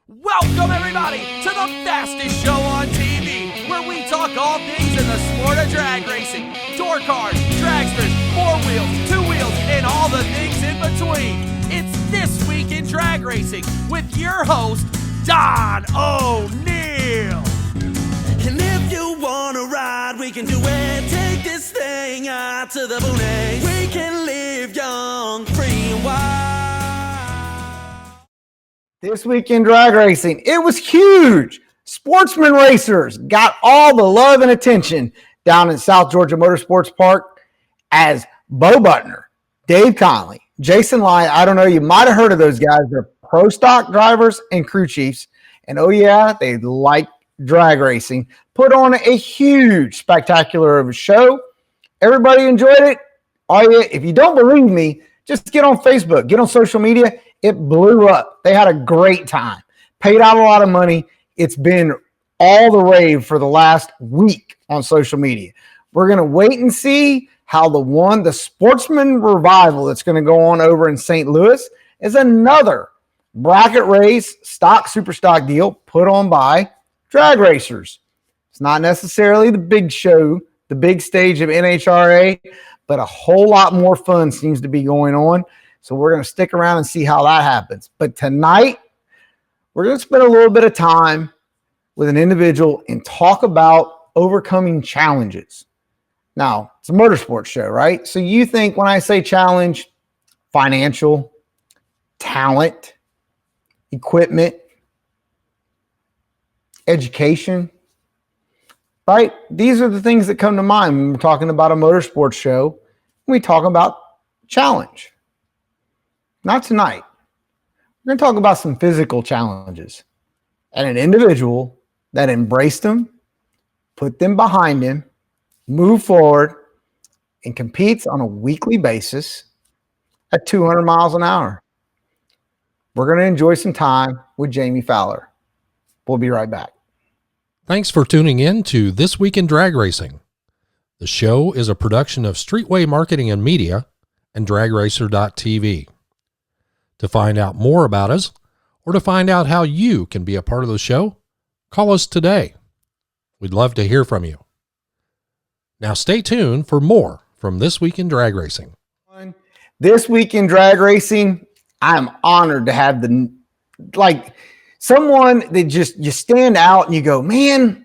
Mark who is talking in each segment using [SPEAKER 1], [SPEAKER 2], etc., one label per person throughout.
[SPEAKER 1] Welcome, everybody, to the fastest show on TV, where we talk all things in the sport of drag racing. Tour cars, dragsters, four wheels, two wheels, and all the things in between. It's This Week in Drag Racing with your host, Don O'Neill.
[SPEAKER 2] And if you want to ride, we can do it. Take this thing out to the boonies. We can live young, free and wild.
[SPEAKER 3] This Week in Drag Racing, it was huge. Sportsman racers got all the love and attention down in South Georgia Motorsports Park as Bo Butner, Dave Conley, Jason Lyon. I don't know, you might have heard of those guys. They're pro stock drivers and crew chiefs. And oh yeah, they like drag racing. Put on a huge, spectacular of a show. Everybody enjoyed it. Oh yeah, if you don't believe me, just get on Facebook, get on social media. It blew up. They had a great time. Paid out a lot of money. It's been all the rave for the last week on social media. We're going to wait and see how the Sportsman Revival that's going to go on over in St. Louis is another bracket race, super stock deal put on by drag racers. It's not necessarily the big show, the big stage of NHRA, but a whole lot more fun seems to be going on. So we're going to stick around and see how that happens. But tonight, we're going to spend a little bit of time with an individual and talk about overcoming challenges. Now, it's a motorsports show, right? So you think when I say challenge, financial, talent, equipment, education, right? These are the things that come to mind when we're talking about a motorsports show. We talk about challenge. Not tonight. We're going to talk about some physical challenges and an individual that embraced them, put them behind him, moved forward, and competes on a weekly basis at 200 miles an hour. We're going to enjoy some time with Jamie Fowler. We'll be right back.
[SPEAKER 4] Thanks for tuning in to This Week in Drag Racing. The show is a production of Streetway Marketing and Media and DragRacer.tv. To find out more about us, or to find out how you can be a part of the show, call us today. We'd love to hear from you. Now stay tuned for more from This Week in Drag Racing.
[SPEAKER 3] This Week in Drag Racing, I'm honored to have someone that just, you stand out and you go, man,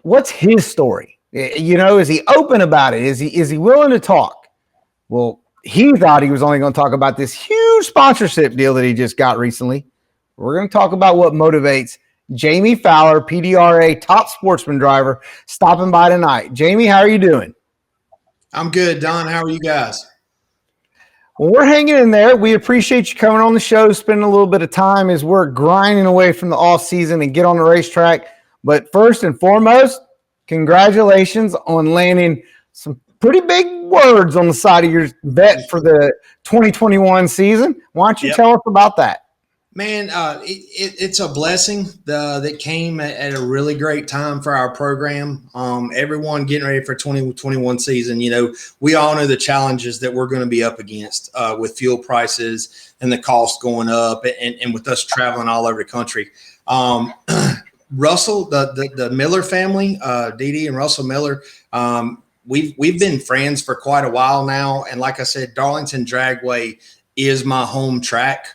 [SPEAKER 3] what's his story? You know, is he open about it? Is he willing to talk? Well, he thought he was only going to talk about this huge sponsorship deal that he just got recently. We're going to talk about what motivates Jamie Fowler, PDRA Top Sportsman driver, stopping by tonight. Jamie, how are you doing?
[SPEAKER 5] I'm good, Don. How are you guys?
[SPEAKER 3] Well, we're hanging in there. We appreciate you coming on the show, spending a little bit of time as we're grinding away from the off season and get on the racetrack. But first and foremost, congratulations on landing some pretty big words on the side of your vet for the 2021 season. Why don't you tell us about that?
[SPEAKER 5] Man, it's a blessing that came at a really great time for our program. Everyone getting ready for 2021 season. You know, we all know the challenges that we're going to be up against with fuel prices and the cost going up and with us traveling all over the country. Russell, the Miller family, Dee Dee and Russell Miller, we've been friends for quite a while now. And like I said, Darlington Dragway is my home track.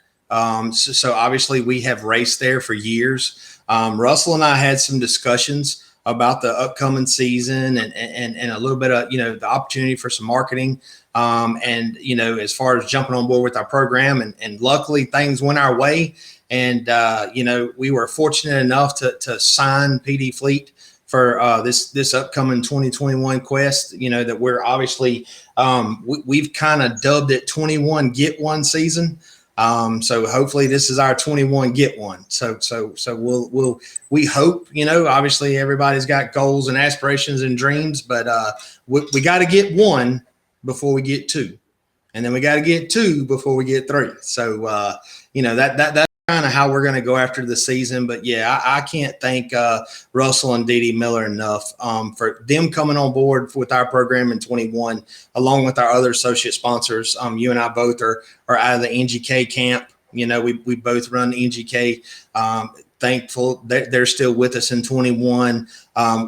[SPEAKER 5] So obviously we have raced there for years. Russell and I had some discussions about the upcoming season and a little bit of, the opportunity for some marketing. And, as far as jumping on board with our program and luckily things went our way. And, we were fortunate enough to sign PD Fleet for this upcoming 2021 quest, that we're obviously we've kind of dubbed it 21 Get One season. So hopefully this is our 21 Get One. So we hope, obviously everybody's got goals and aspirations and dreams, but we got to get one before we get two, and then we got to get two before we get three. So that's kind of how we're going to go after the season. But yeah, I can't thank Russell and Dee Dee Miller enough for them coming on board with our program in 21, along with our other associate sponsors. You and I both are out of the NGK camp. We both run NGK. Thankful that they're still with us in 21.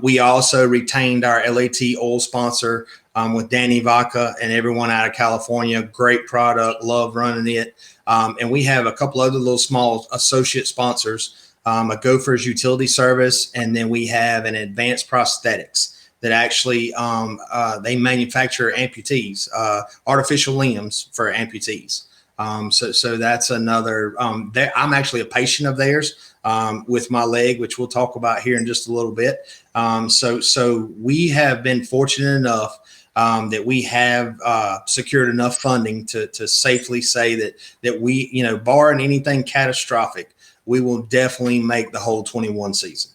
[SPEAKER 5] We also retained our LAT oil sponsor with Danny Vaca and everyone out of California. Great product, love running it. And we have a couple other little small associate sponsors, a Gophers Utility Service, and then we have an Advanced Prosthetics that actually they manufacture amputees, artificial limbs for amputees. So that's another. I'm actually a patient of theirs with my leg, which we'll talk about here in just a little bit. So we have been fortunate enough that we have secured enough funding to safely say that we, barring anything catastrophic, we will definitely make the whole 21 season.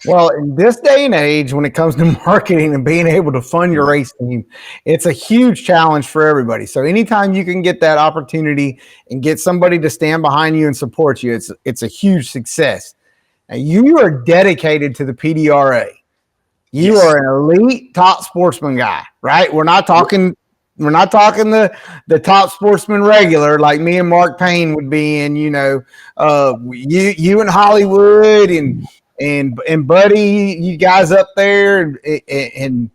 [SPEAKER 3] Well, in this day and age, when it comes to marketing and being able to fund your race team, it's a huge challenge for everybody. So anytime you can get that opportunity and get somebody to stand behind you and support you, it's a huge success. Now, you are dedicated to the PDRA. You
[SPEAKER 5] Yes.
[SPEAKER 3] are an elite top sportsman guy, right? We're not talking the top sportsman regular like me and Mark Payne would be in, you and Hollywood and Buddy, you guys up there, and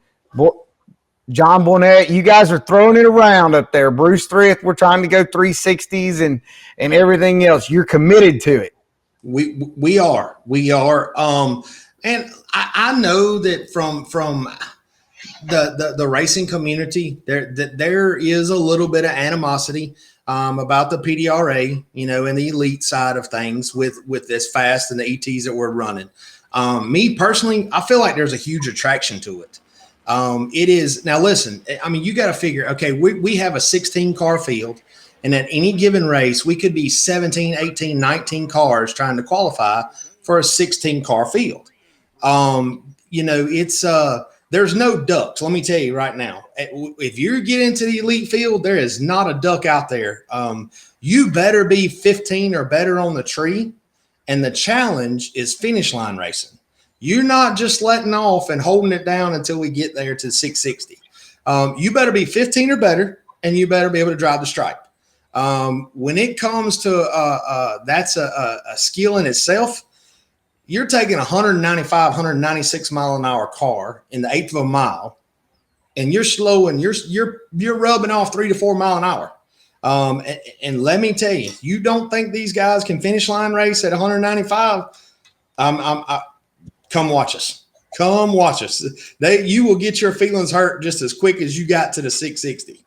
[SPEAKER 3] John Bonnet, you guys are throwing it around up there. Bruce Thrift, we're trying to go 360s and everything else. You're committed to it.
[SPEAKER 5] We are. And I know that from the racing community, there is a little bit of animosity about the PDRA, and the elite side of things with this fast and the ETs that we're running. Me personally, I feel like there's a huge attraction to it. It is now. Listen, you got to figure. Okay, we have a 16 car field, and at any given race, we could be 17, 18, 19 cars trying to qualify for a 16 car field. It's there's no ducks. Let me tell you right now, if you get into the elite field, there is not a duck out there. You better be 15 or better on the tree. And the challenge is finish line racing. You're not just letting off and holding it down until we get there to 660. You better be 15 or better, and you better be able to drive the stripe. When it comes to that's a skill in itself. You're taking a 195, 196 mile an hour car in the eighth of a mile, and you're slow and you're rubbing off 3 to 4 mile an hour. And let me tell you, you don't think these guys can finish line race at 195? Come watch us. Come watch us. You will get your feelings hurt just as quick as you got to the 660.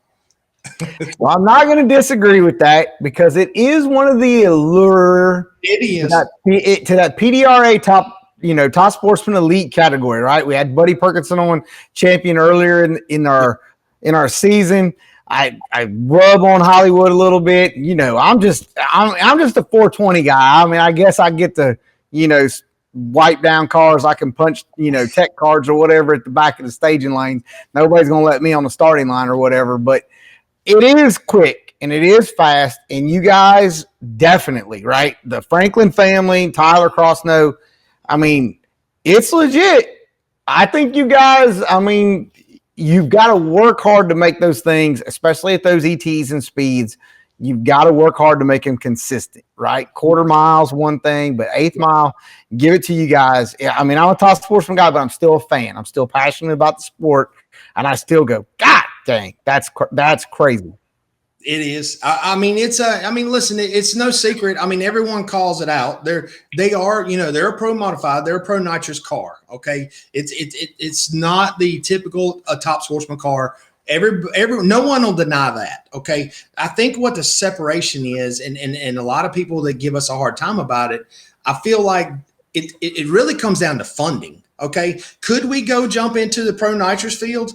[SPEAKER 3] Well, I'm not going to disagree with that because it is one of the allure.
[SPEAKER 5] It is
[SPEAKER 3] to that PDRA top sportsman elite category, right? We had Buddy Perkinson on, champion earlier in our season. I rub on Hollywood a little bit. I'm just a 420 guy. I guess I get to wipe down cars. I can punch tech cards or whatever at the back of the staging lanes. Nobody's gonna let me on the starting line or whatever, but it is quick and it is fast, and you guys definitely, right? The Franklin family, Tyler Crossno, it's legit. I think you guys, you've got to work hard to make those things, especially at those ETs and speeds. You've got to work hard to make them consistent, right? Quarter mile's one thing, but eighth mile, give it to you guys. I'm a top sportsman guy, but I'm still a fan. I'm still passionate about the sport, and I still go, God dang, that's crazy.
[SPEAKER 5] It is. Listen, it's no secret. Everyone calls it out. They're a pro modified, they're a pro nitrous car. Okay. It's not the typical top sportsman car. No one will deny that. Okay. I think what the separation is, and a lot of people that give us a hard time about it, I feel like it really comes down to funding. Okay. Could we go jump into the pro nitrous field?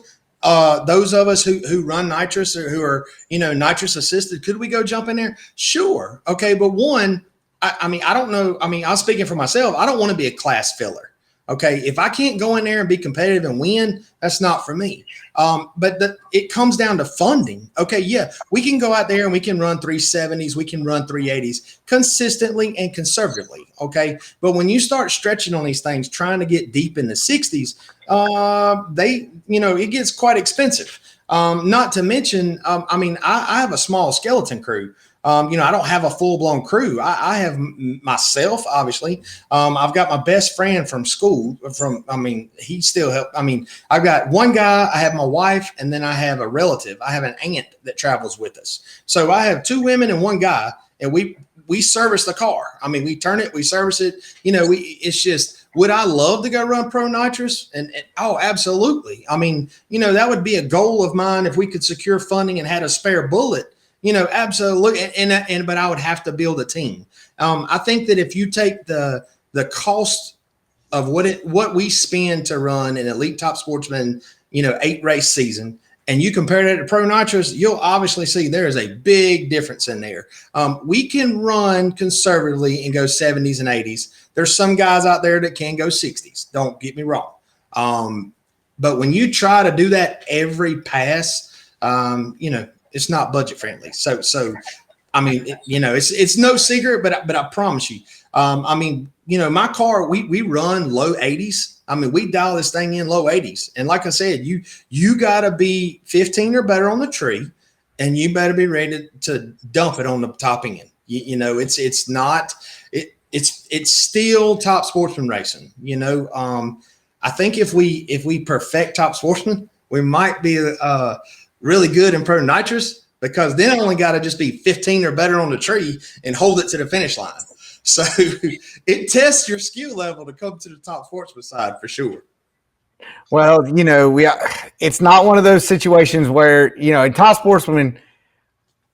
[SPEAKER 5] Those of us who run nitrous or who are, nitrous assisted, could we go jump in there? Sure. Okay. But one, I don't know. I'm speaking for myself. I don't want to be a class filler. Okay. If I can't go in there and be competitive and win, that's not for me. But it comes down to funding. Okay. Yeah. We can go out there and we can run 370s. We can run 380s consistently and conservatively. Okay. But when you start stretching on these things, trying to get deep in the 60s, it gets quite expensive. Not to mention, I have a small skeleton crew. I don't have a full blown crew. I have myself, obviously. I've got my best friend from school he still helped. I've got one guy, I have my wife, and then I have a relative. I have an aunt that travels with us. So I have 2 women and 1 guy, and we service the car. We turn it, we service it. It's just, would I love to go run Pro Nitrous? And oh, absolutely. That would be a goal of mine if we could secure funding and had a spare bullet. Absolutely. But I would have to build a team. I think that if you take the cost of what we spend to run an Elite Top Sportsman, 8 race season, and you compare that to Pro Nitrous, you'll obviously see there is a big difference in there. We can run conservatively and go 70s and 80s. There's some guys out there that can go 60s. Don't get me wrong. But when you try to do that every pass, it's not budget friendly. So it's no secret, but I promise you, my car, we run low 80s. We dial this thing in low 80s. And like I said, you got to be 15 or better on the tree, and you better be ready to dump it on the top end. It's still top sportsman racing. I think if we perfect top sportsman, we might be really good in Pro Nitrous, because then I only got to just be 15 or better on the tree and hold it to the finish line. So it tests your skill level to come to the top sportsman side for sure.
[SPEAKER 3] Well, it's not one of those situations where, in top sportsman,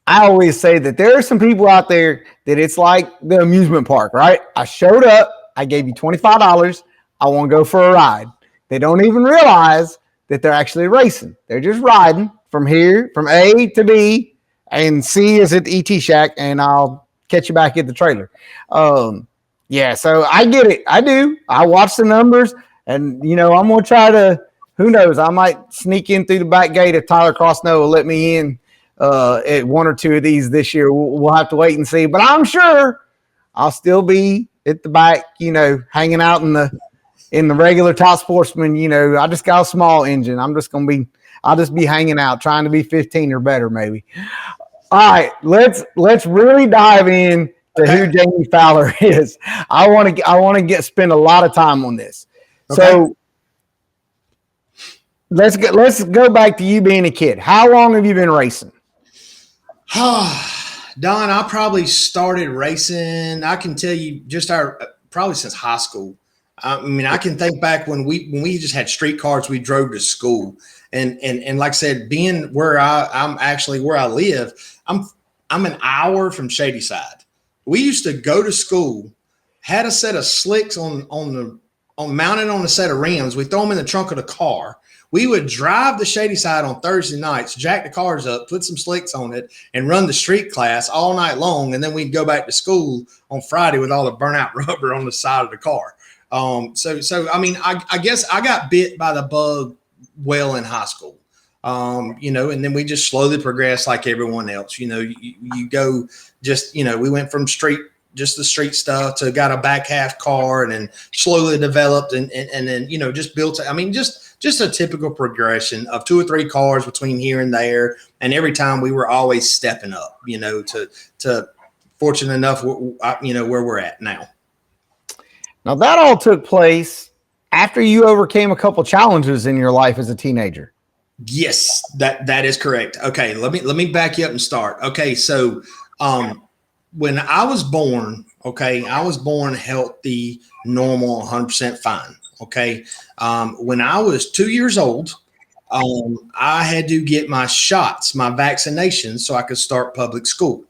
[SPEAKER 3] I always say that there are some people out there that it's like the amusement park, right? I showed up, I gave you $25, I want to go for a ride. They don't even realize that they're actually racing. They're just riding from A to B, and C is at the ET shack, and I'll catch you back at the trailer. So I get it. I do. I watch the numbers, and, I'm going to try to, who knows, I might sneak in through the back gate if Tyler Crossnow will let me in at 1 or 2 of these this year. We'll have to wait and see, but I'm sure I'll still be at the back, hanging out in the regular top sportsman. I just got a small engine. I'll just be hanging out, trying to be 15 or better, maybe. All right, let's really dive in to who Jamie Fowler is. I want to spend a lot of time on this. Okay. So let's go back to you being a kid. How long have you been racing?
[SPEAKER 5] Don, I probably started racing, I can tell you, probably since high school. I can think back when we just had street cars, we drove to school. And like I said, being where I live, I'm an hour from Shadyside. We used to go to school, had a set of slicks mounted on a set of rims. We throw them in the trunk of the car. We would drive to Shadyside on Thursday nights, jack the cars up, put some slicks on it, and run the street class all night long. And then we'd go back to school on Friday with all the burnout rubber on the side of the car. I guess I got bit by the bug well in high school, and then we just slowly progressed like everyone else. You go just, we went from the street stuff to got a back half car, and then slowly developed and then, just built, just a typical progression of 2 or 3 cars between here and there. And every time we were always stepping up, to fortunate enough, where we're at now.
[SPEAKER 3] Now that all took place after you overcame a couple challenges in your life as a teenager.
[SPEAKER 5] Yes, that is correct. Okay, let me back you up and start. Okay, so when I was born, I was born healthy, normal, 100% fine. Okay, when I was 2 years old, I had to get my shots, my vaccinations, so I could start public school.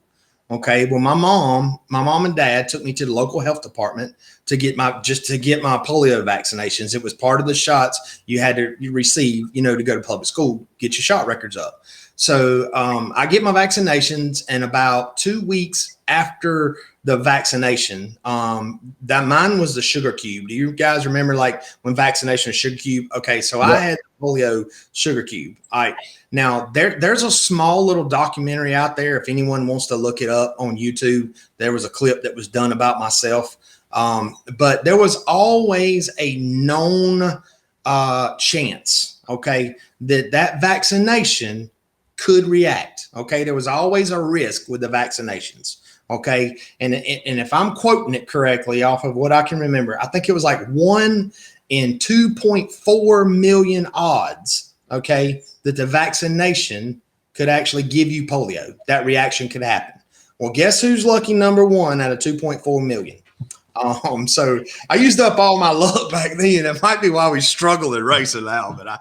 [SPEAKER 5] Okay, well, my mom and dad took me to the local health department to get my polio vaccinations. It was part of the shots you had to receive, to go to public school, get your shot records up. So I get my vaccinations, and about 2 weeks after the vaccination, that mine was the sugar cube. Do you guys remember like when vaccination was sugar cube? Okay, so yeah. I had the polio sugar cube. All right. Now there's a small little documentary out there. If anyone wants to look it up on YouTube, there was a clip that was done about myself. But there was always a known chance, that vaccination could react. Okay. There was always a risk with the vaccinations. Okay. And if I'm quoting it correctly off of what I can remember, I think it was like 1 in 2.4 million odds. Okay. That the vaccination could actually give you polio. That reaction could happen. Well, guess who's lucky number 1 out of 2.4 million? So I used up all my luck back then. It might be why we struggle at racing now, but I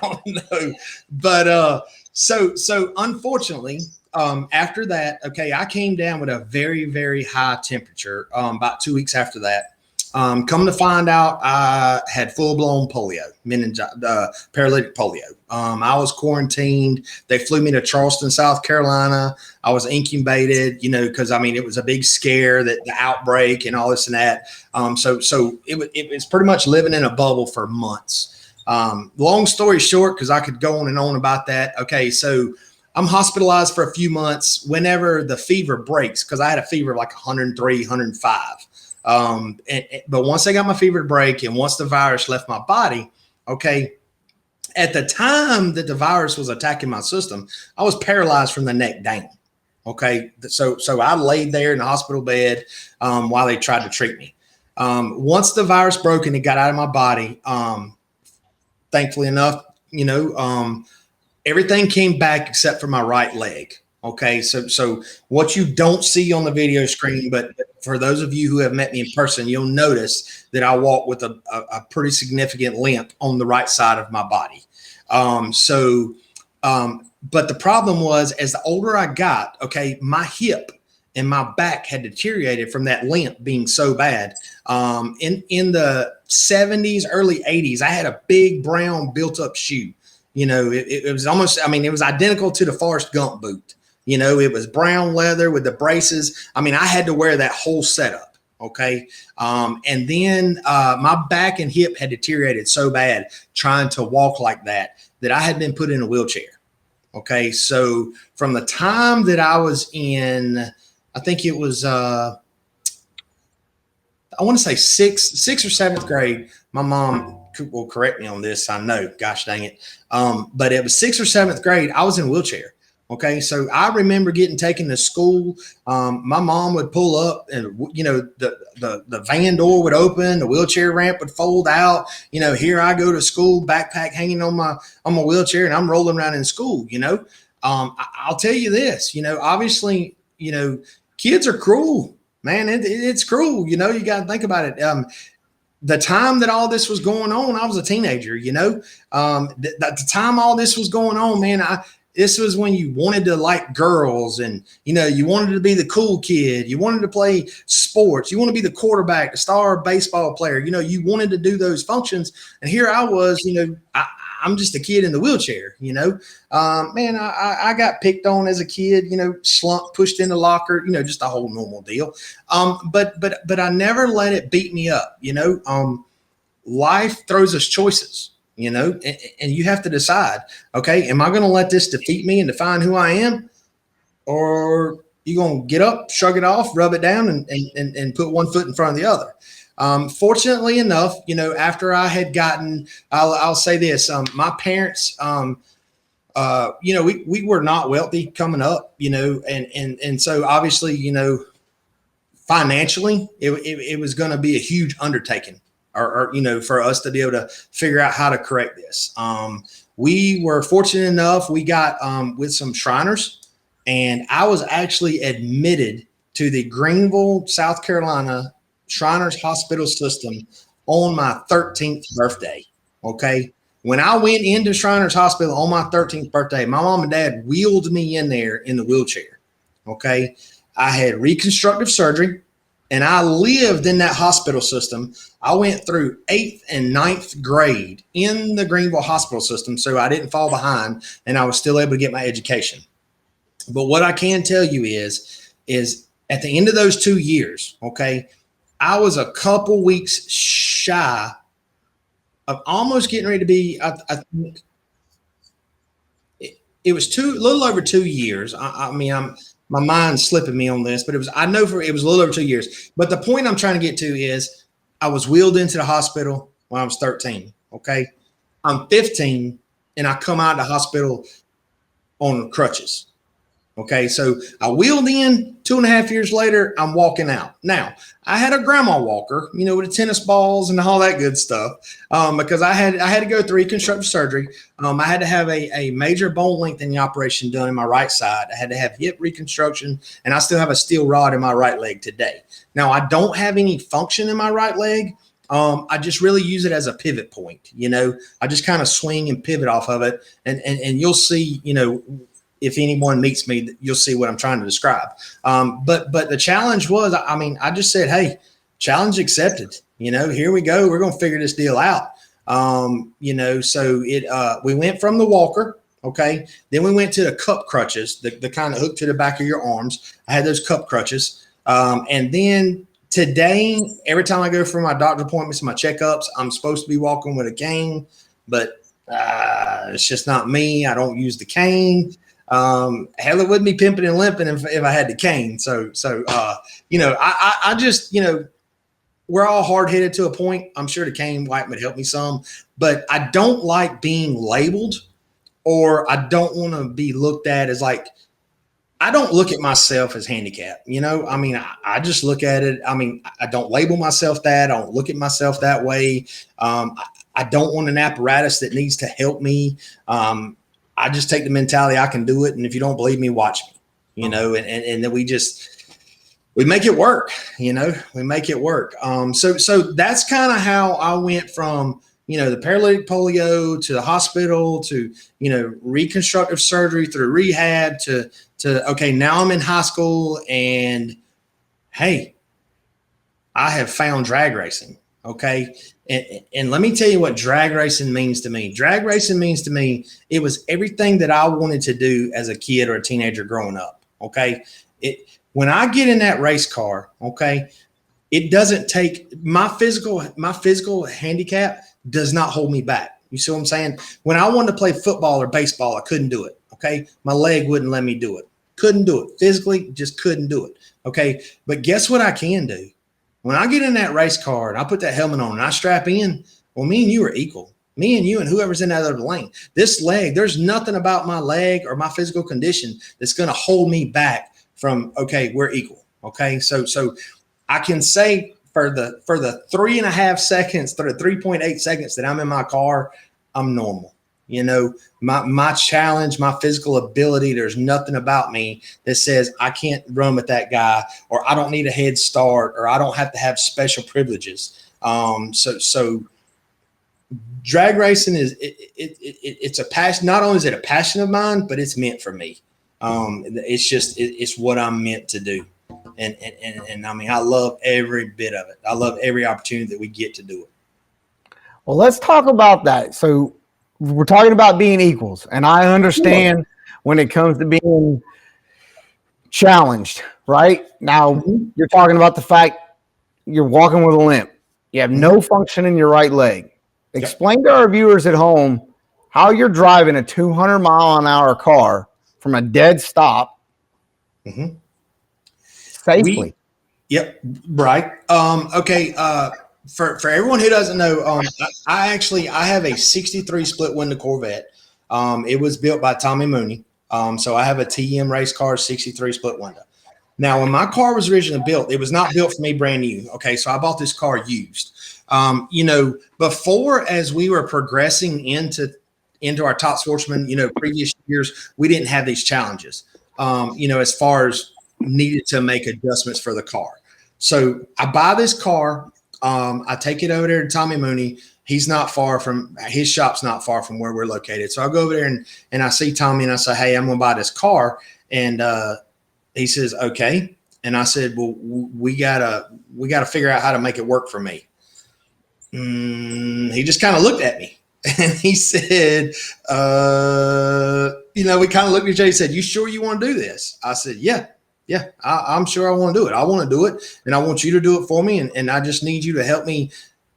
[SPEAKER 5] don't know. But so unfortunately, after that, okay, I came down with a very, very high temperature about 2 weeks after that. Come to find out, I had full-blown polio, paralytic polio. I was quarantined. They flew me to Charleston, South Carolina. I was incubated, because it was a big scare, that the outbreak and all this and that. So it was pretty much living in a bubble for months. Long story short, because I could go on and on about that. Okay, so I'm hospitalized for a few months. Whenever the fever breaks, because I had a fever of like 103, 105. But once I got my fever to break and once the virus left my body, okay, at the time that the virus was attacking my system, I was paralyzed from the neck down. Okay. So I laid there in the hospital bed, while they tried to treat me. Once the virus broke and it got out of my body, thankfully enough, everything came back except for my right leg. Okay, so what you don't see on the video screen, but for those of you who have met me in person, you'll notice that I walk with a pretty significant limp on the right side of my body. But the problem was, as the older I got, okay, my hip and my back had deteriorated from that limp being so bad. In the 70s, early 80s, I had a big brown built-up shoe. It was almost, it was identical to the Forrest Gump boot. It was brown leather with the braces. I had to wear that whole setup. Okay. And then my back and hip had deteriorated so bad trying to walk like that I had been put in a wheelchair. Okay. So from the time that I was in, I think it was, I want to say sixth or seventh grade, my mom will correct me on this. I know, gosh dang it. But it was 6th or 7th grade. I was in a wheelchair. Okay. So I remember getting taken to school. My mom would pull up and, the van door would open, the wheelchair ramp would fold out. Here I go to school, backpack hanging on my wheelchair, and I'm rolling around in school. I'll tell you this, obviously, kids are cruel, man. It's cruel. You got to think about it. The time that all this was going on, I was a teenager, the time all this was going on, man, this was when you wanted to like girls and, you wanted to be the cool kid. You wanted to play sports. You want to be the quarterback, the star baseball player. You wanted to do those functions. And here I was, I'm just a kid in the wheelchair, man, I got picked on as a kid, slumped, pushed in the locker, just a whole normal deal. But I never let it beat me up. Life throws us choices. And you have to decide, okay, am I going to let this defeat me and define who I am? Or you going to get up, shrug it off, rub it down and put one foot in front of the other? Fortunately enough, after I had gotten, I'll say this, my parents, we were not wealthy coming up, and so obviously, financially it was going to be a huge undertaking. Or for us to be able to figure out how to correct this. We were fortunate enough, we got with some Shriners, and I was actually admitted to the Greenville, South Carolina Shriners Hospital System on my 13th birthday. Okay. When I went into Shriners Hospital on my 13th birthday, my mom and dad wheeled me in there in the wheelchair. Okay. I had reconstructive surgery. And I lived in that hospital system. I went through 8th and 9th grade in the Greenville hospital system, so I didn't fall behind, and I was still able to get my education. But what I can tell you is at the end of those 2 years, okay, I was a couple weeks shy of almost getting ready to be, I think it was a little over 2 years. My mind's slipping me on this, but it was a little over 2 years. But the point I'm trying to get to is I was wheeled into the hospital when I was 13. Okay. I'm 15 and I come out of the hospital on crutches. Okay, so I wheeled in. 2.5 years later, I'm walking out. Now, I had a grandma walker, with the tennis balls and all that good stuff, because I had to go through reconstructive surgery. I had to have a major bone lengthening operation done in my right side. I had to have hip reconstruction, and I still have a steel rod in my right leg today. Now, I don't have any function in my right leg. I just really use it as a pivot point. I just kind of swing and pivot off of it, and you'll see, if anyone meets me, you'll see what I'm trying to describe. But the challenge was, I just said, hey, challenge accepted. Here we go. We're going to figure this deal out. So we went from the walker. Okay. Then we went to the cup crutches, the kind of hook to the back of your arms. I had those cup crutches. And then today, every time I go for my doctor appointments and my checkups, I'm supposed to be walking with a cane, but it's just not me. I don't use the cane. Hell, it wouldn't be pimping and limping if I had the cane. So I just, we're all hard headed to a point. I'm sure the cane wipe would help me some, but I don't like being labeled, or I don't want to be looked at as like, I don't look at myself as handicapped. I just look at it. I don't label myself that. I don't look at myself that way. I don't want an apparatus that needs to help me. I just take the mentality I can do it. And if you don't believe me, watch me, and then we make it work, we make it work. So that's kind of how I went from, the paralytic polio to the hospital to, reconstructive surgery through rehab to, okay, now I'm in high school and hey, I have found drag racing. Okay. And let me tell you what drag racing means to me. Drag racing means to me, it was everything that I wanted to do as a kid or a teenager growing up. Okay. When I get in that race car, okay, it doesn't take my physical handicap does not hold me back. You see what I'm saying? When I wanted to play football or baseball, I couldn't do it. Okay. My leg wouldn't let me do it. Couldn't do it physically, just couldn't do it. Okay. But guess what I can do? When I get in that race car and I put that helmet on and I strap in, well, me and you are equal. Me and you and whoever's in that other lane. This leg, there's nothing about my leg or my physical condition that's going to hold me back from, okay, we're equal. Okay. So I can say for the 3.5 seconds, 3.8 seconds that I'm in my car, I'm normal. My challenge, my physical ability, there's nothing about me that says I can't run with that guy, or I don't need a head start, or I don't have to have special privileges. So drag racing it's a passion. Not only is it a passion of mine, but it's meant for me. It's what I'm meant to do. And I love every bit of it. I love every opportunity that we get to do it.
[SPEAKER 3] Well, let's talk about that. So we're talking about being equals, and I understand when it comes to being challenged, right? Now you're talking about the fact you're walking with a limp. You have no function in your right leg. Explain to our viewers at home how you're driving a 200-mile-an-hour car from a dead stop safely.
[SPEAKER 5] Right. Okay. For everyone who doesn't know, I have a 63 split window Corvette. It was built by Tommy Mooney. So I have a TM race car, 63 split window. Now, when my car was originally built, it was not built for me brand new. Okay. So I bought this car used. Before, as we were progressing into our Top Sportsman, previous years, we didn't have these challenges, as far as needed to make adjustments for the car. So I buy this car. I take it over there to Tommy Mooney. His shop's not far from where we're located. So I go over there and I see Tommy and I say, hey, I'm going to buy this car. And he says, okay. And I said, well, we gotta figure out how to make it work for me. He just kind of looked at me and he said, we kind of looked at each other. He said, you sure you want to do this? I said, yeah, I'm sure I want to do it. I want to do it, and I want you to do it for me, and I just need you to help me.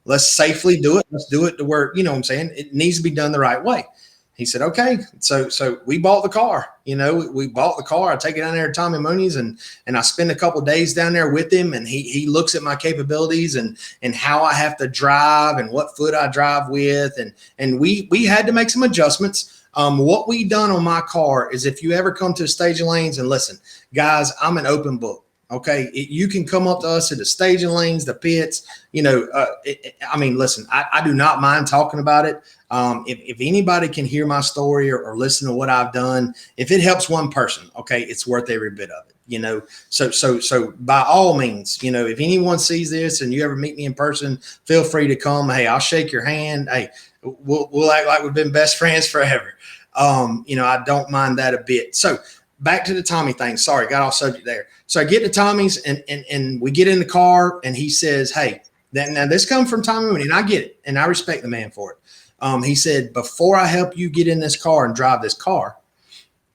[SPEAKER 5] Let's safely do it. Let's do it to where, what I'm saying, it needs to be done the right way. He said, okay. So we bought the car. We bought the car. I take it down there to Tommy Mooney's, and I spend a couple of days down there with him, and he looks at my capabilities and how I have to drive and what foot I drive with, and we had to make some adjustments. What we done on my car is if you ever come to the staging lanes, and listen, guys, I'm an open book. Okay, you can come up to us at the staging lanes, the pits. Listen, I do not mind talking about it. If anybody can hear my story or listen to what I've done, if it helps one person, okay, it's worth every bit of it. So by all means, if anyone sees this and you ever meet me in person, feel free to come. Hey, I'll shake your hand. Hey, we'll act like we've been best friends forever. I don't mind that a bit. So back to the Tommy thing. Sorry, got off subject there. So I get to Tommy's and we get in the car and he says, hey, now this comes from Tommy Mooney, and I get it, and I respect the man for it. He said, before I help you get in this car and drive this car,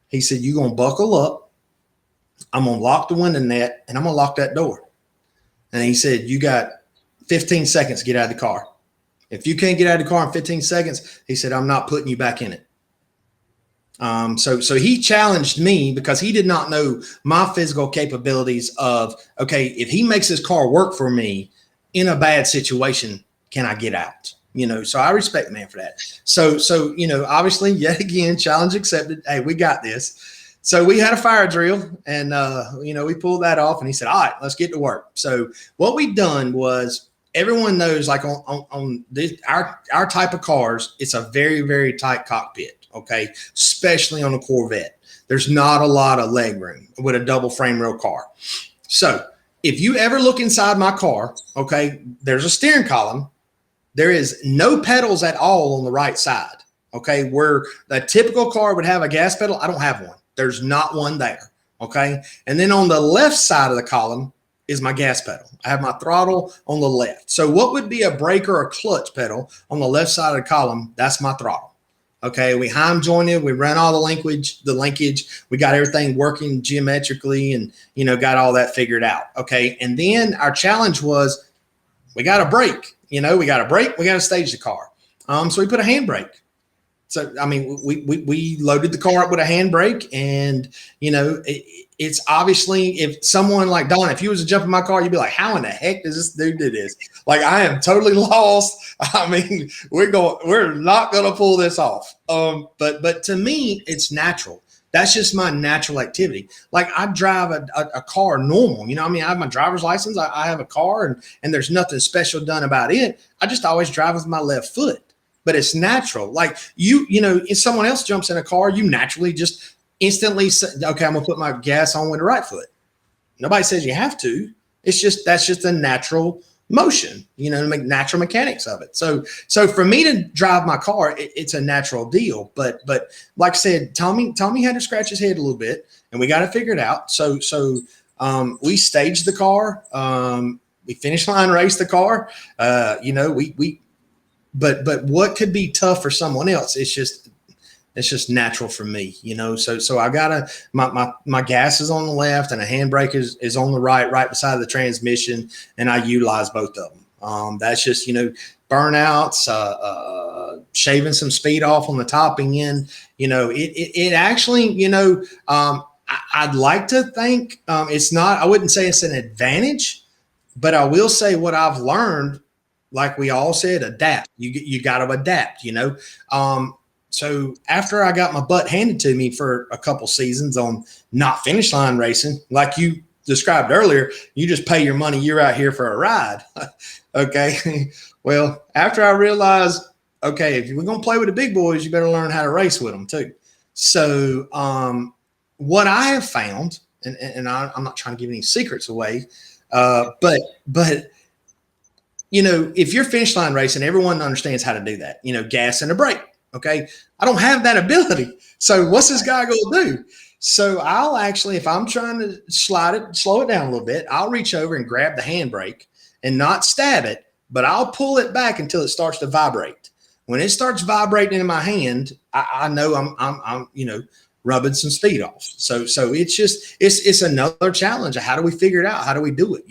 [SPEAKER 5] he said, you're going to buckle up. I'm going to lock the window net, and I'm going to lock that door. And he said, you got 15 seconds to get out of the car. If you can't get out of the car in 15 seconds, he said, I'm not putting you back in it. So he challenged me because he did not know my physical capabilities of, okay, if he makes his car work for me in a bad situation, can I get out? So I respect the man for that. So, obviously, yet again, challenge accepted. Hey, we got this. So we had a fire drill and, we pulled that off and he said, all right, let's get to work. So what we done was, everyone knows, like on this, our type of cars, it's a very, very tight cockpit. Okay, especially on a Corvette. There's not a lot of leg room with a double frame rail car. So if you ever look inside my car, okay, there's a steering column. There is no pedals at all on the right side. Okay, where a typical car would have a gas pedal, I don't have one. There's not one there. Okay, and then on the left side of the column is my gas pedal. I have my throttle on the left. So what would be a brake or a clutch pedal on the left side of the column? That's my throttle. Okay, we Heim jointed, we ran all the linkage, we got everything working geometrically and, got all that figured out. Okay, and then our challenge was we got to brake, we got to stage the car. So we put a handbrake. So, we loaded the car up with a handbrake and, it's obviously, if someone like Don, if you was to jump in my car, you'd be like, how in the heck does this dude do this? Like, I am totally lost. We're not going to pull this off. But to me, it's natural. That's just my natural activity. Like, I drive a car normal, I have my driver's license. I have a car and there's nothing special done about it. I just always drive with my left foot, but it's natural. Like if someone else jumps in a car, you naturally just instantly say, okay, I'm gonna put my gas on with the right foot. Nobody says you have to. That's just a natural motion, to make natural mechanics of it. So for me to drive my car, it's a natural deal. But like I said, Tommy had to scratch his head a little bit, and we got it figured out. So we staged the car. We finish line raced the car. But what could be tough for someone else? It's just natural for me, so I got my gas is on the left and a handbrake is on the right beside the transmission. And I utilize both of them. That's just, burnouts, shaving some speed off on the topping end. It actually, I'd like to think it's not, I wouldn't say it's an advantage, but I will say what I've learned, like we all said, adapt. You got to adapt, So after I got my butt handed to me for a couple seasons on not finish line racing, like you described earlier, you just pay your money. You're out here for a ride. Okay. Well, after I realized, okay, if we're going to play with the big boys, you better learn how to race with them too. So what I have found, and I'm not trying to give any secrets away, but if you're finish line racing, everyone understands how to do that, gas and a brake. Okay. I don't have that ability. So what's this guy going to do? So I'll actually, if I'm trying to slow it down a little bit, I'll reach over and grab the handbrake and not stab it, but I'll pull it back until it starts to vibrate. When it starts vibrating in my hand, I know I'm rubbing some speed off. So it's just, it's another challenge of how do we figure it out? How do we do it?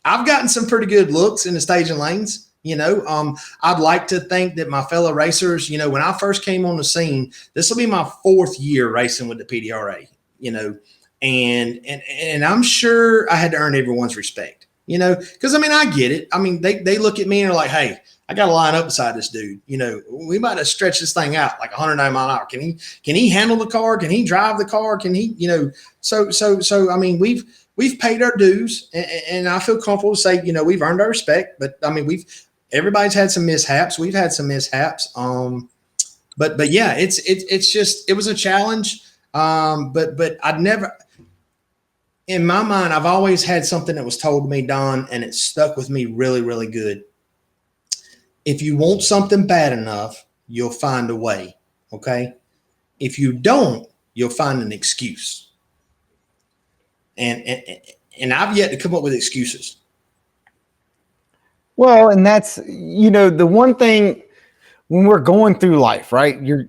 [SPEAKER 5] I've gotten some pretty good looks in the staging lanes. I'd like to think that my fellow racers, when I first came on the scene, this will be my 4th year racing with the PDRA, and I'm sure I had to earn everyone's respect. because I mean, I get it. I mean, they look at me and are like, hey, I got to line up beside this dude. We might have stretched this thing out like 109 mile an hour. Can he handle the car? Can he drive the car? Can he, so, I mean, we've paid our dues, and I feel comfortable to say, we've earned our respect, but I mean, everybody's had some mishaps. We've had some mishaps. But yeah, it was a challenge. But I'd never, in my mind, I've always had something that was told to me, Don, and it stuck with me really, really good. If you want something bad enough, you'll find a way. Okay. If you don't, you'll find an excuse. And I've yet to come up with excuses.
[SPEAKER 3] Well, and that's, the one thing when we're going through life, right? You're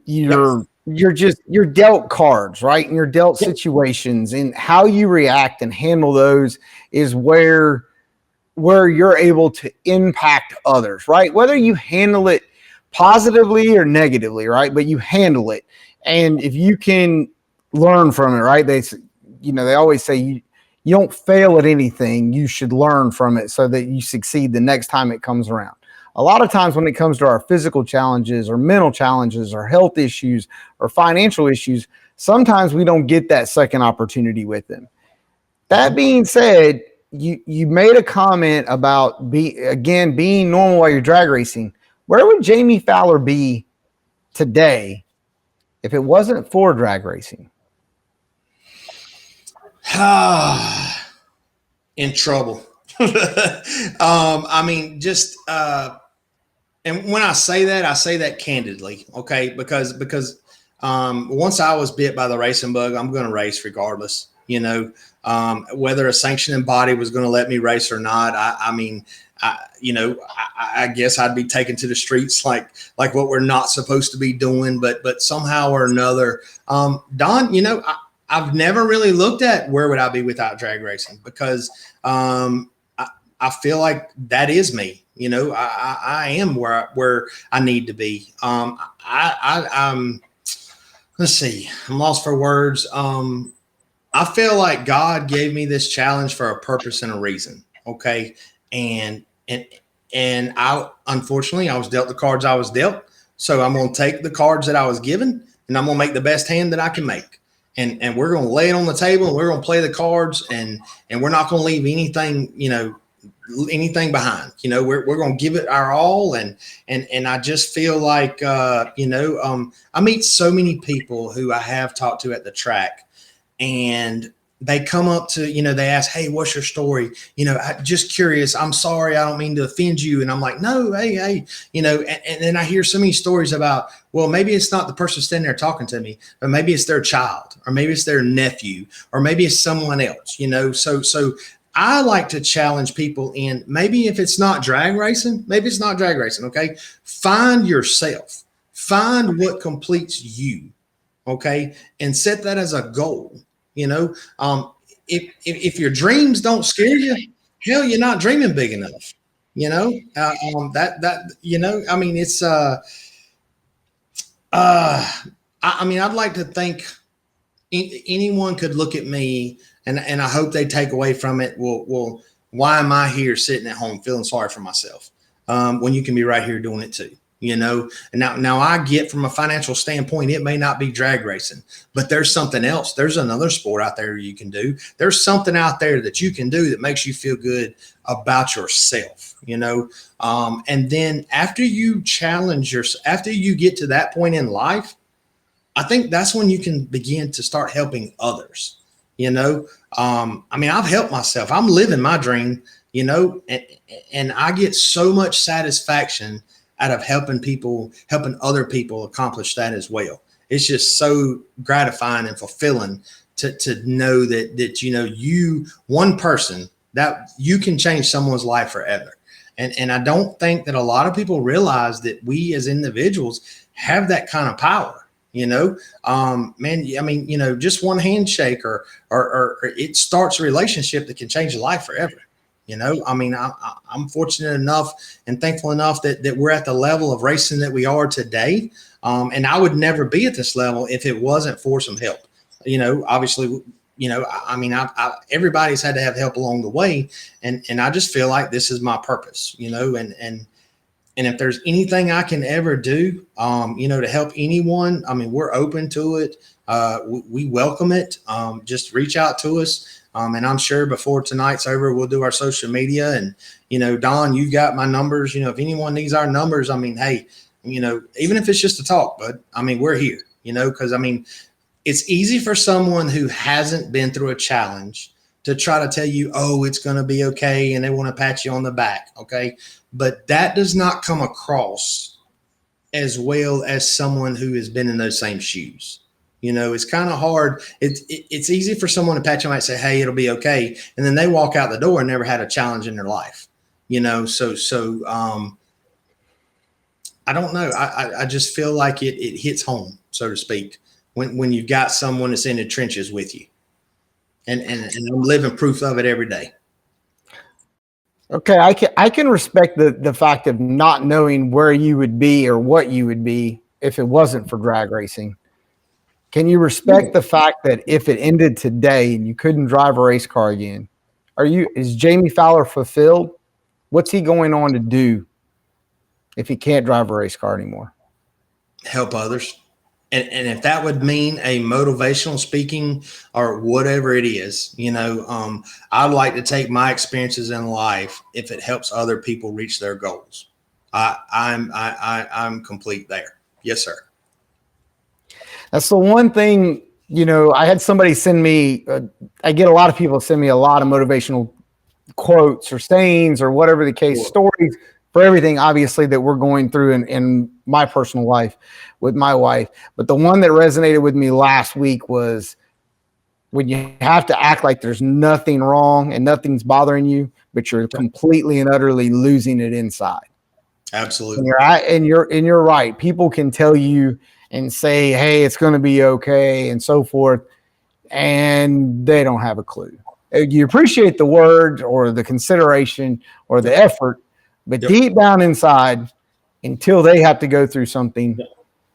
[SPEAKER 3] dealt cards, right? And you're dealt situations, and how you react and handle those is where you're able to impact others, right? Whether you handle it positively or negatively, right? But you handle it. And if you can learn from it, right? They always say you don't fail at anything. You should learn from it so that you succeed the next time it comes around. A lot of times when it comes to our physical challenges or mental challenges or health issues or financial issues, sometimes we don't get that second opportunity with them. That being said, you made a comment about being normal while you're drag racing. Where would Jamie Fowler be today if it wasn't for drag racing?
[SPEAKER 5] In trouble. I mean, just and when I say that candidly, okay, because once I was bit by the racing bug, I'm going to race regardless. Whether a sanctioning body was going to let me race or not. I guess I'd be taken to the streets like what we're not supposed to be doing, but somehow or another, Don, I've never really looked at where would I be without drag racing, because I feel like that is me. I am where I need to be. Let's see, I'm lost for words. I feel like God gave me this challenge for a purpose and a reason. Okay. And unfortunately I was dealt the cards I was dealt. So I'm going to take the cards that I was given, and I'm going to make the best hand that I can make. And we're going to lay it on the table, and we're going to play the cards, and we're not going to leave anything behind. We're going to give it our all. And I just feel like, I meet so many people who I have talked to at the track, and they come up to, they ask, hey, what's your story? I'm just curious. I'm sorry. I don't mean to offend you. And I'm like, no, hey, and then I hear so many stories about, well, maybe it's not the person standing there talking to me, but maybe it's their child, or maybe it's their nephew, or maybe it's someone else, so I like to challenge people in, maybe if it's not drag racing, okay? Find yourself. Find what completes you, okay? And set that as a goal, If your dreams don't scare you, hell, you're not dreaming big enough, I mean, it's, I'd like to think anyone could look at me, and I hope they take away from it, well, why am I here sitting at home feeling sorry for myself when you can be right here doing it too? And now I get, from a financial standpoint, it may not be drag racing, but there's something else. There's another sport out there you can do. There's something out there that you can do that makes you feel good about yourself, and then after you after you get to that point in life, I think that's when you can begin to start helping others. I've helped myself. I'm living my dream, and I get so much satisfaction out of helping other people accomplish that as well. It's just so gratifying and fulfilling to know that you, one person, that you can change someone's life forever. And I don't think that a lot of people realize that we as individuals have that kind of power. Just one handshake or it starts a relationship that can change your life forever. I'm fortunate enough and thankful enough that we're at the level of racing that we are today. And I would never be at this level if it wasn't for some help. Obviously everybody's had to have help along the way. And I just feel like this is my purpose, and if there's anything I can ever do, to help anyone, we're open to it. We welcome it. Just reach out to us. And I'm sure before tonight's over, we'll do our social media. And, Don, you got my numbers. If anyone needs our numbers, hey, even if it's just a talk, but we're here, because it's easy for someone who hasn't been through a challenge to try to tell you, oh, it's going to be okay. And they want to pat you on the back. Okay. But that does not come across as well as someone who has been in those same shoes. It's kind of hard. It's easy for someone to pat you on and say, hey, it'll be okay. And then they walk out the door and never had a challenge in their life, So I don't know. I just feel like it hits home, so to speak, when you've got someone that's in the trenches with you. And I'm living proof of it every day.
[SPEAKER 3] Okay, I can respect the fact of not knowing where you would be or what you would be if it wasn't for drag racing. Can you respect the fact that if it ended today and you couldn't drive a race car again, is Jamie Fowler fulfilled? What's he going on to do if he can't drive a race car anymore?
[SPEAKER 5] Help others. And if that would mean a motivational speaking or whatever it is, I'd like to take my experiences in life if it helps other people reach their goals. I'm complete there. Yes, sir.
[SPEAKER 3] That's the one thing, I had somebody send me, I get a lot of people send me a lot of motivational quotes or sayings or whatever the case, stories for everything, obviously, that we're going through in my personal life with my wife. But the one that resonated with me last week was when you have to act like there's nothing wrong and nothing's bothering you, but you're completely and utterly losing it inside.
[SPEAKER 5] Absolutely.
[SPEAKER 3] And you're right. People can tell you and say, hey, it's going to be okay and so forth, and they don't have a clue. You appreciate the word or the consideration or the effort, but deep down inside, until they have to go through something,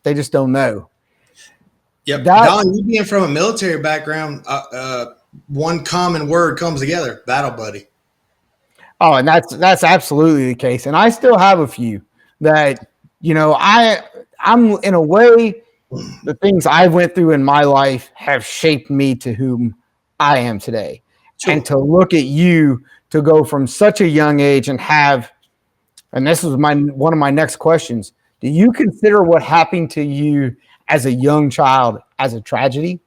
[SPEAKER 3] they just don't know.
[SPEAKER 5] Yep. Don, you being from a military background, one common word comes together: battle buddy.
[SPEAKER 3] Oh, and that's absolutely the case. And I still have a few that, I'm in a way, the things I went through in my life have shaped me to whom I am today. Sure. And to look at you to go from such a young age and have, and this is one of my next questions. Do you consider what happened to you as a young child as a tragedy?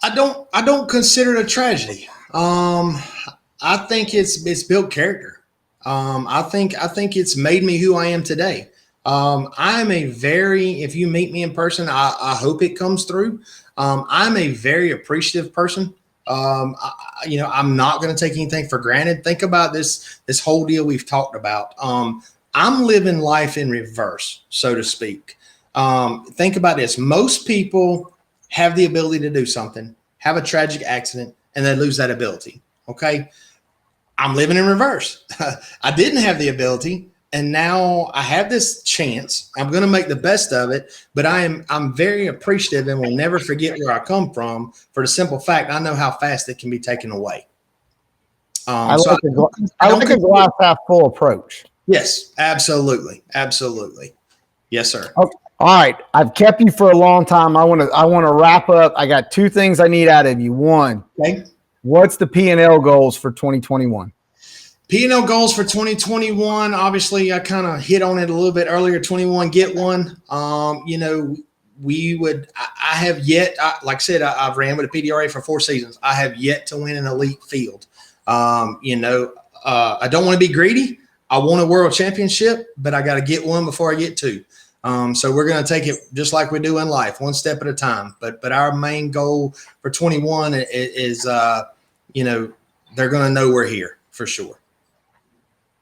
[SPEAKER 5] I don't consider it a tragedy. I think it's built character. I think it's made me who I am today. I'm if you meet me in person, I hope it comes through. I'm a very appreciative person. I'm not going to take anything for granted. Think about this whole deal we've talked about. I'm living life in reverse, so to speak. Think about this. Most people have the ability to do something, have a tragic accident, and then lose that ability. Okay. I'm living in reverse. I didn't have the ability, and now I have this chance. I'm going to make the best of it, but I'm very appreciative and will never forget where I come from for the simple fact I know how fast it can be taken away.
[SPEAKER 3] I like a glass half full approach.
[SPEAKER 5] Yes, absolutely. Absolutely. Yes, sir.
[SPEAKER 3] Okay. All right. I've kept you for a long time. I want to wrap up. I got two things I need out of you. One,
[SPEAKER 5] okay.
[SPEAKER 3] What's the P&L goals for 2021?
[SPEAKER 5] P&L goals for 2021. Obviously, I kind of hit on it a little bit earlier. 21, get one. I have yet, like I said, I've ran with a PDRA for 4 seasons. I have yet to win an elite field. I don't want to be greedy. I want a world championship, but I got to get one before I get 2. So we're going to take it just like we do in life, one step at a time. But our main goal for 21 is they're going to know we're here for sure.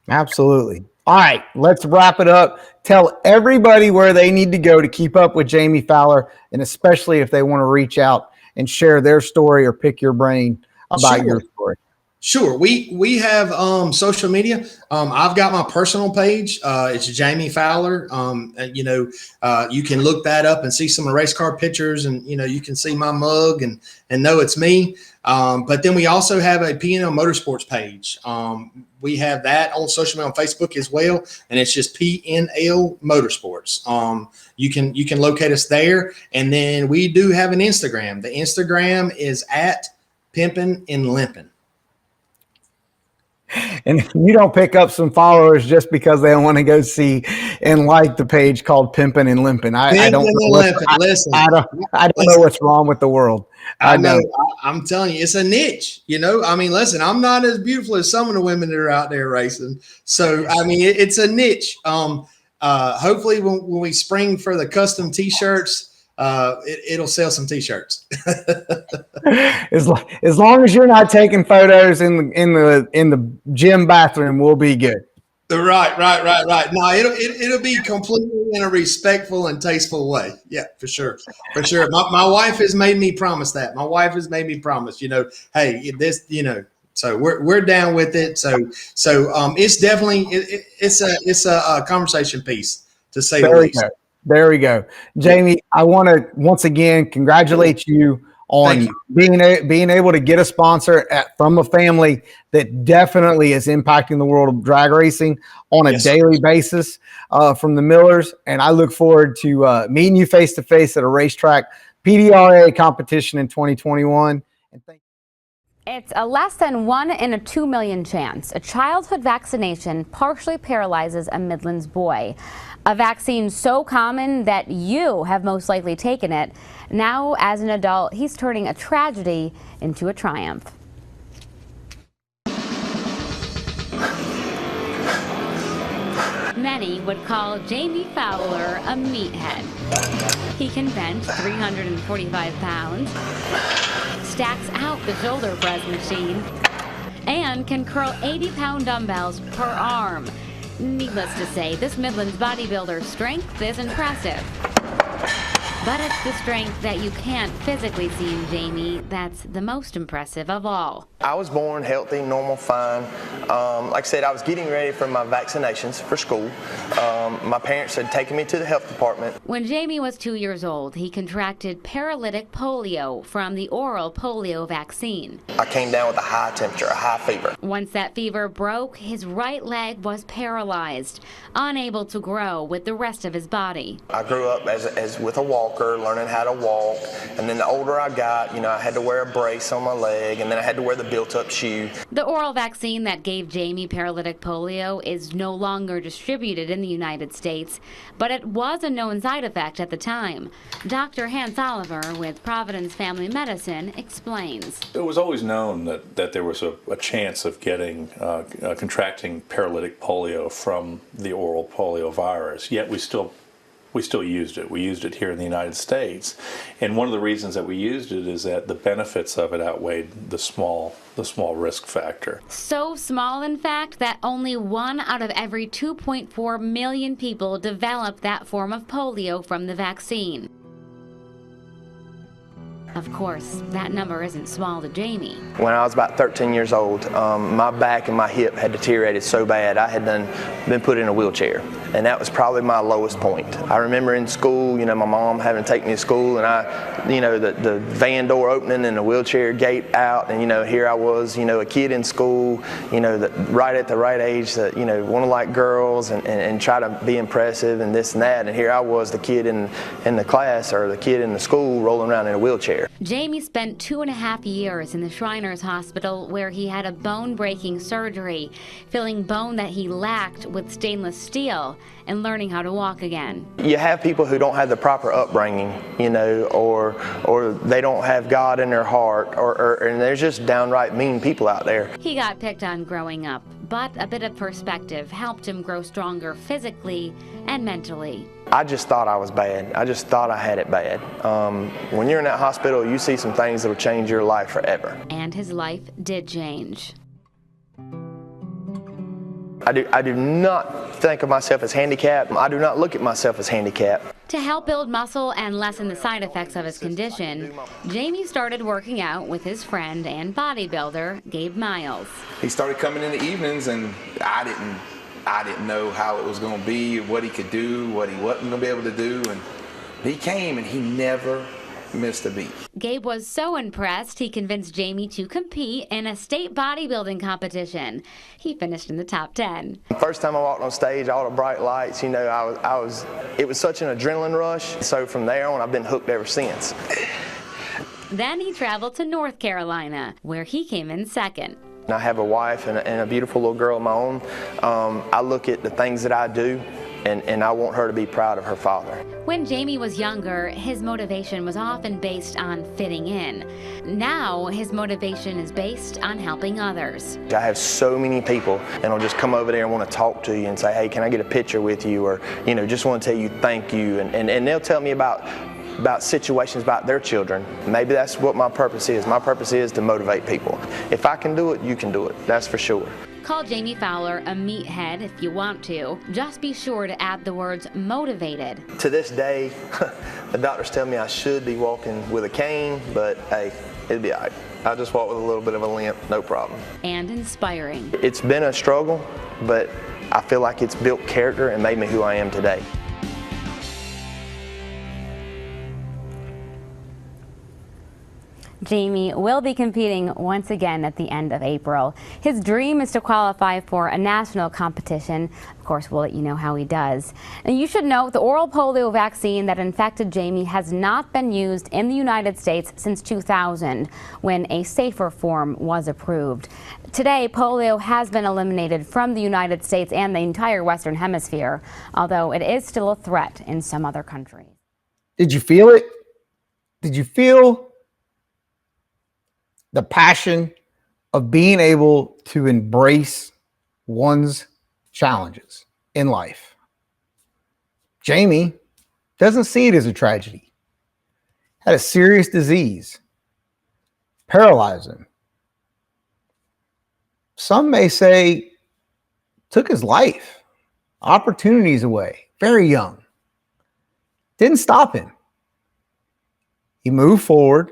[SPEAKER 3] Absolutely. All right, let's wrap it up. Tell everybody where they need to go to keep up with Jamie Fowler, and especially if they want to reach out and share their story or pick your brain about your story.
[SPEAKER 5] Sure. We have social media. I've got my personal page. It's Jamie Fowler. You can look that up and see some of the race car pictures, and you can see my mug and know it's me. But then we also have a PNL Motorsports page. We have that on social media on Facebook as well, and it's just PNL Motorsports. You can locate us there, and then we do have an Instagram. The Instagram is at Pimpin' and Limpin'.
[SPEAKER 3] And if you don't pick up some followers just because they want to go see and like the page called Pimpin' and Limpin', I don't know what's wrong with the world.
[SPEAKER 5] I know. I'm telling you, it's a niche. Listen, I'm not as beautiful as some of the women that are out there racing. So, it's a niche. Hopefully, when we spring for the custom T-shirts, it'll sell some T-shirts.
[SPEAKER 3] As long as you're not taking photos in the gym bathroom, we'll be good.
[SPEAKER 5] Right. No, it'll be completely in a respectful and tasteful way. Yeah, for sure. My wife has made me promise that. Hey, this, so we're down with it. So it's definitely it's a conversation piece, to say the least.
[SPEAKER 3] There we go. Jamie, I want to once again congratulate you on being able to get a sponsor from a family that definitely is impacting the world of drag racing on a daily basis from the Millers. And I look forward to meeting you face to face at a racetrack PDRA competition in 2021. And thank you.
[SPEAKER 6] It's a less than 1 in a 2 million chance. A childhood vaccination partially paralyzes a Midlands boy. A vaccine so common that you have most likely taken it. Now, as an adult, he's turning a tragedy into a triumph. Many would call Jamie Fowler a meathead. He can bench 345 pounds, stacks out the shoulder press machine, and can curl 80-pound dumbbells per arm. Needless to say, this Midlands bodybuilder's strength is impressive. But it's the strength that you can't physically see in Jamie that's the most impressive of all.
[SPEAKER 7] I was born healthy, normal, fine. Like I said, I was getting ready for my vaccinations for school. My parents had taken me to the health department.
[SPEAKER 6] When Jamie was 2 years old, he contracted paralytic polio from the oral polio vaccine.
[SPEAKER 7] I came down with a high temperature, a high fever.
[SPEAKER 6] Once that fever broke, his right leg was paralyzed, unable to grow with the rest of his body.
[SPEAKER 7] I grew up as with a walker, learning how to walk, and then the older I got, I had to wear a brace on my leg, and then I had to wear the built-up shoe.
[SPEAKER 6] The oral vaccine that gave Jamie paralytic polio is no longer distributed in the United States, but it was a known side effect at the time. Dr. Hans Oliver with Providence Family Medicine explains.
[SPEAKER 8] It was always known that there was a chance of getting contracting paralytic polio from the oral polio virus, yet we still used it. We used it here in the United States. And one of the reasons that we used it is that the benefits of it outweighed the small risk factor.
[SPEAKER 6] So small, in fact, that only 1 out of every 2.4 million people develop that form of polio from the vaccine. Of course, that number isn't small to Jamie.
[SPEAKER 7] When I was about 13 years old, my back and my hip had deteriorated so bad I had been put in a wheelchair. And that was probably my lowest point. I remember in school, my mom having to take me to school, and the van door opening and the wheelchair gate out, and here I was, a kid in school, right at the right age that, want to like girls and try to be impressive and this and that. And here I was, the kid in the class or the kid in the school rolling around in a wheelchair.
[SPEAKER 6] Jamie spent 2.5 years in the Shriners Hospital where he had a bone-breaking surgery, filling bone that he lacked with stainless steel and learning how to walk again.
[SPEAKER 7] You have people who don't have the proper upbringing, or they don't have God in their heart, and there's just downright mean people out there.
[SPEAKER 6] He got picked on growing up, but a bit of perspective helped him grow stronger physically and mentally.
[SPEAKER 7] I just thought I was bad. I just thought I had it bad. When you're in that hospital, you see some things that will change your life forever.
[SPEAKER 6] And his life did change.
[SPEAKER 7] I do not think of myself as handicapped. I do not look at myself as handicapped.
[SPEAKER 6] To help build muscle and lessen the side effects of his condition, Jamie started working out with his friend and bodybuilder, Gabe Miles.
[SPEAKER 9] He started coming in the evenings, and I didn't know how it was going to be, what he could do, what he wasn't going to be able to do, and he came and he never missed a beat.
[SPEAKER 6] Gabe was so impressed, he convinced Jamie to compete in a state bodybuilding competition. He finished in the top 10.
[SPEAKER 7] The first time I walked on stage, all the bright lights, you know, it was such an adrenaline rush. So from there on, I've been hooked ever since.
[SPEAKER 6] Then he traveled to North Carolina, where he came in second.
[SPEAKER 7] I have a wife and a beautiful little girl of my own. I look at the things that I do, and I want her to be proud of her father.
[SPEAKER 6] When Jamie was younger, his motivation was often based on fitting in. Now, his motivation is based on helping others.
[SPEAKER 7] I have so many people, and they'll just come over there and want to talk to you and say, hey, can I get a picture with you? Or, you know, just want to tell you thank you. And they'll tell me about situations about their children. Maybe that's what my purpose is. My purpose is to motivate people. If I can do it, you can do it. That's for sure.
[SPEAKER 6] Call Jamie Fowler a meathead if you want to. Just be sure to add the words motivated.
[SPEAKER 7] To this day, the doctors tell me I should be walking with a cane, but hey, it'd be all right. I'll just walk with a little bit of a limp, no problem.
[SPEAKER 6] And inspiring.
[SPEAKER 7] It's been a struggle, but I feel like it's built character and made me who I am today.
[SPEAKER 6] Jamie will be competing once again at the end of April. His dream is to qualify for a national competition. Of course, we'll let you know how he does. And you should note the oral polio vaccine that infected Jamie has not been used in the United States since 2000, when a safer form was approved. Today, polio has been eliminated from the United States and the entire Western Hemisphere, although it is still a threat in some other countries.
[SPEAKER 3] Did you feel it? Did you feel the passion of being able to embrace one's challenges in life? Jamie doesn't see it as a tragedy. Had a serious disease, paralyzed him. Some may say took his life, opportunities away, very young. Didn't stop him. He moved forward,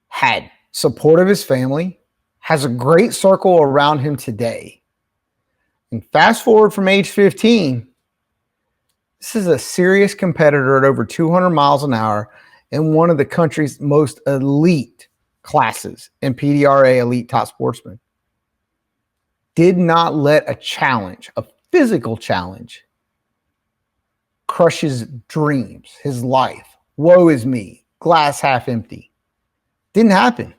[SPEAKER 3] had support of his family, has a great circle around him today. And fast forward from age 15, this is a serious competitor at over 200 miles an hour in one of the country's most elite classes in PDRA Elite Top Sportsman. Did not let a challenge, a physical challenge, crush his dreams, his life. Woe is me, glass half empty. Didn't happen.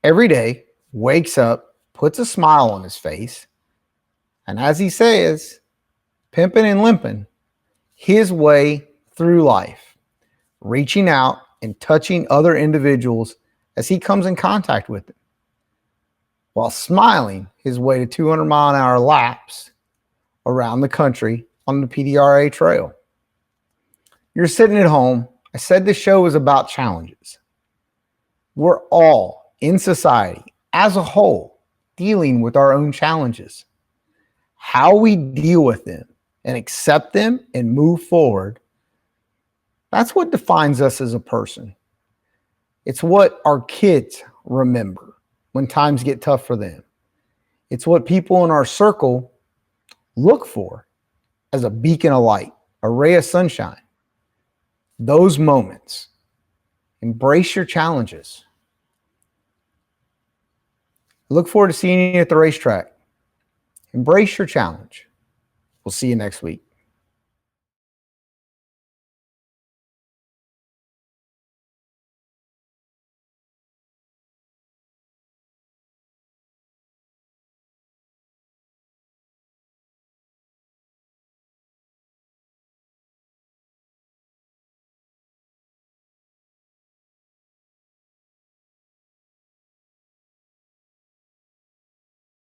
[SPEAKER 3] Every day, wakes up, puts a smile on his face, and as he says, pimping and limping, his way through life, reaching out and touching other individuals as he comes in contact with them, while smiling his way to 200-mile-an-hour laps around the country on the PDRA trail. You're sitting at home. I said this show is about challenges. We're all in society as a whole dealing with our own challenges. How we deal with them and accept them and move forward, that's what defines us as a person. It's what our kids remember when times get tough for them. It's what people in our circle look for as a beacon of light, a ray of sunshine. Those moments. Embrace your challenges. Look forward to seeing you at the racetrack. Embrace your challenge. We'll see you next week.